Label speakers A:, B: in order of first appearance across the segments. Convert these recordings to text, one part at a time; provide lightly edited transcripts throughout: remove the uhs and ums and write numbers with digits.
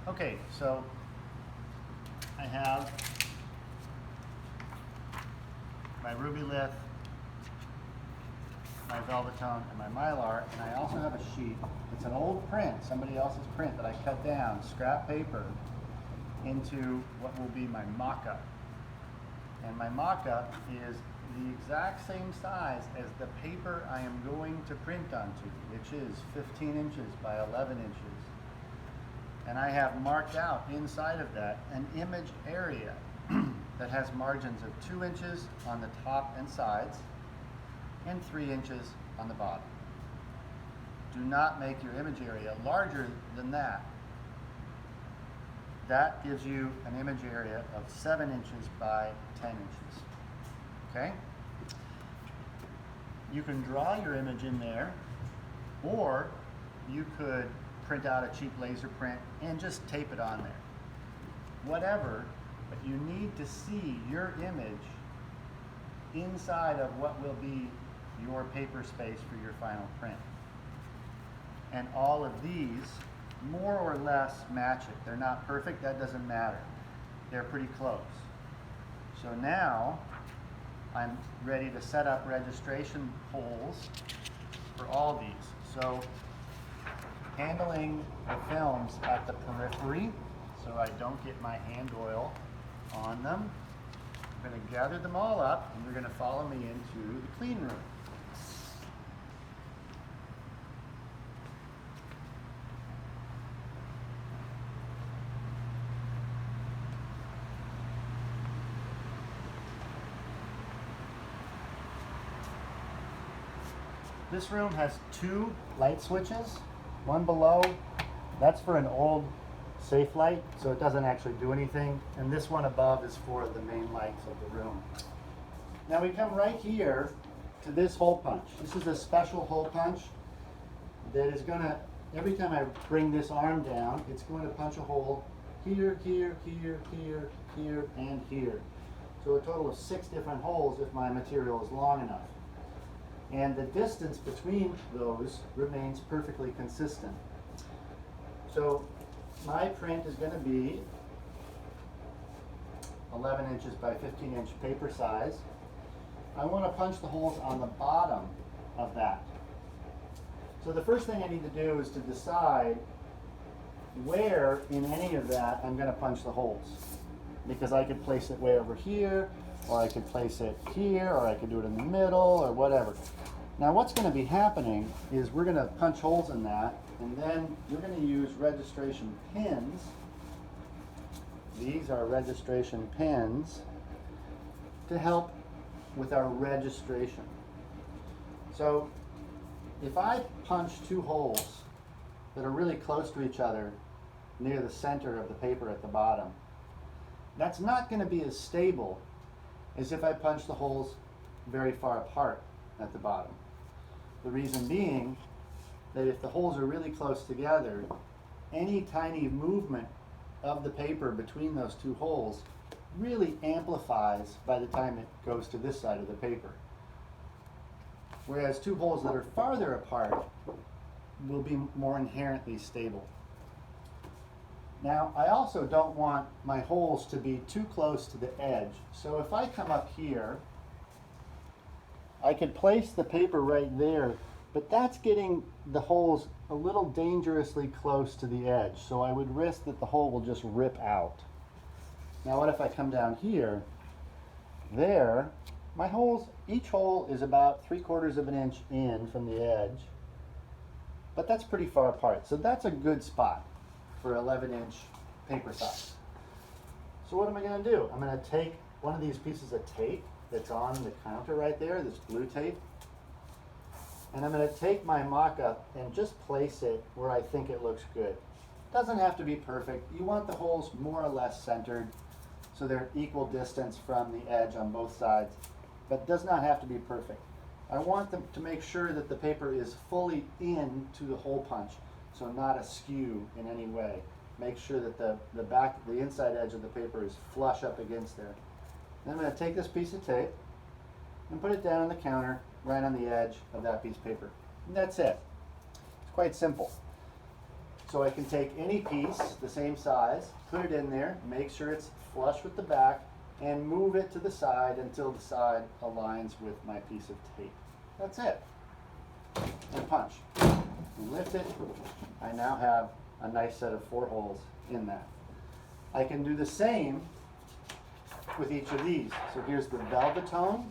A: Okay, so I have my Rubylith, my Velvetone, and my Mylar, and I also have a sheet. It's an old print, somebody else's print that I cut down, scrap paper, into what will be my mock-up. And my mock-up is the exact same size as the paper I am going to print onto, which is 15 inches by 11 inches. And I have marked out inside of that an image area that has margins of 2 inches on the top and sides and 3 inches on the bottom. Do not make your image area larger than that. That gives you an image area of 7 inches by 10 inches. Okay? You can draw your image in there, or you could print out a cheap laser print and just tape it on there. Whatever, but you need to see your image inside of what will be your paper space for your final print. And all of these more or less match it. They're not perfect, that doesn't matter. They're pretty close. So now I'm ready to set up registration holes for all these. So handling the films at the periphery so I don't get my hand oil on them. I'm going to gather them all up and you're going to follow me into the clean room. This room has 2 light switches, one below, that's for an old safe light, so it doesn't actually do anything, and this one above is for the main lights of the room. Now we come right here to this hole punch. This is a special hole punch that is going to, every time I bring this arm down, it's going to punch a hole here, here, here, here, here, and here. So a total of 6 different holes if my material is long enough. And the distance between those remains perfectly consistent. So my print is going to be 11 inches by 15 inch paper size. I want to punch the holes on the bottom of that. So the first thing I need to do is to decide where in any of that I'm going to punch the holes. Because I could place it way over here, or I could place it here, or I could do it in the middle, or whatever. Now what's going to be happening is we're going to punch holes in that, and then we're going to use registration pins. These are registration pins to help with our registration. So if I punch 2 holes that are really close to each other near the center of the paper at the bottom, that's not going to be as stable as if I punch the holes very far apart at the bottom. The reason being that if the holes are really close together, any tiny movement of the paper between those 2 holes really amplifies by the time it goes to this side of the paper. Whereas 2 holes that are farther apart will be more inherently stable. Now, I also don't want my holes to be too close to the edge. So if I come up here, I could place the paper right there, but that's getting the holes a little dangerously close to the edge. So I would risk that the hole will just rip out. Now what if I come down here? There, my holes, each hole is about 3/4 of an inch in from the edge, but that's pretty far apart. So that's a good spot for 11-inch paper size. So what am I going to do? I'm going to take one of these pieces of tape that's on the counter right there, this blue tape, and I'm going to take my mock-up and just place it where I think it looks good. Doesn't have to be perfect. You want the holes more or less centered so they're equal distance from the edge on both sides, but does not have to be perfect. I want them to make sure that the paper is fully into the hole punch, so not askew in any way. Make sure that the inside edge of the paper is flush up against there. Then I'm going to take this piece of tape and put it down on the counter right on the edge of that piece of paper. And that's it. It's quite simple. So I can take any piece, the same size, put it in there, make sure it's flush with the back, and move it to the side until the side aligns with my piece of tape. That's it. And punch. And lift it. I now have a nice set of 4 holes in that. I can do the same with each of these. So here's the Velvetone.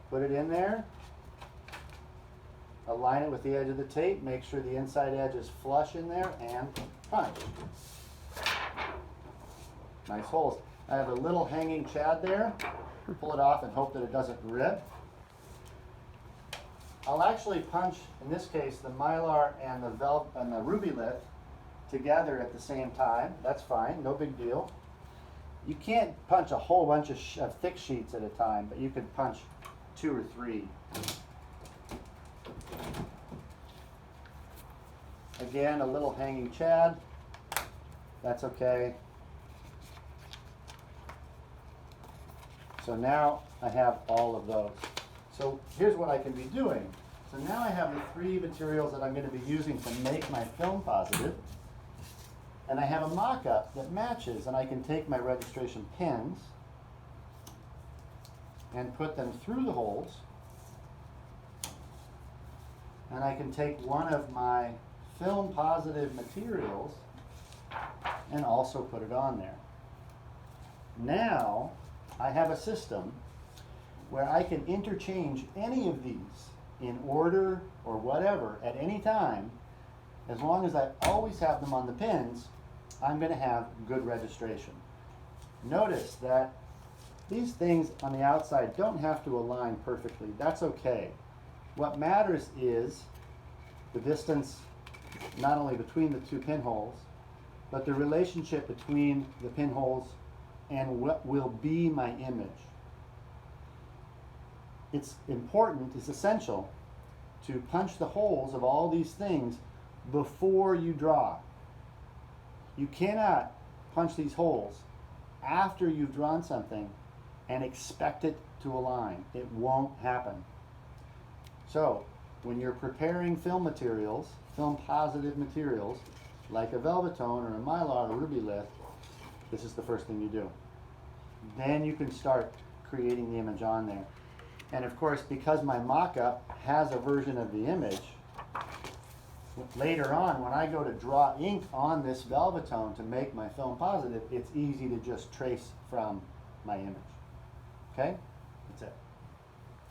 A: Put it in there. Align it with the edge of the tape. Make sure the inside edge is flush in there and punch. Nice holes. I have a little hanging chad there. Pull it off and hope that it doesn't rip. I'll actually punch, in this case, the Mylar and the Rubylith together at the same time. That's fine, no big deal. You can't punch a whole bunch of thick sheets at a time, but you can punch 2 or 3. Again, a little hanging chad. That's okay. So now I have all of those. So here's what I can be doing. So now I have the 3 materials that I'm going to be using to make my film positive. And I have a mock-up that matches, and I can take my registration pins and put them through the holes. And I can take one of my film positive materials and also put it on there. Now I have a system where I can interchange any of these in order or whatever at any time. As long as I always have them on the pins, I'm going to have good registration. Notice that these things on the outside don't have to align perfectly. That's okay. What matters is the distance not only between the 2 pinholes, but the relationship between the pinholes and what will be my image. It's important, it's essential to punch the holes of all these things before you draw. You cannot punch these holes after you've drawn something and expect it to align. It won't happen. So, when you're preparing film materials, film positive materials, like a Velvetone or a Mylar or Rubylith, this is the first thing you do. Then you can start creating the image on there. And of course, because my mock-up has a version of the image, later on when I go to draw ink on this Velvetone to make my film positive, it's easy to just trace from my image. Okay?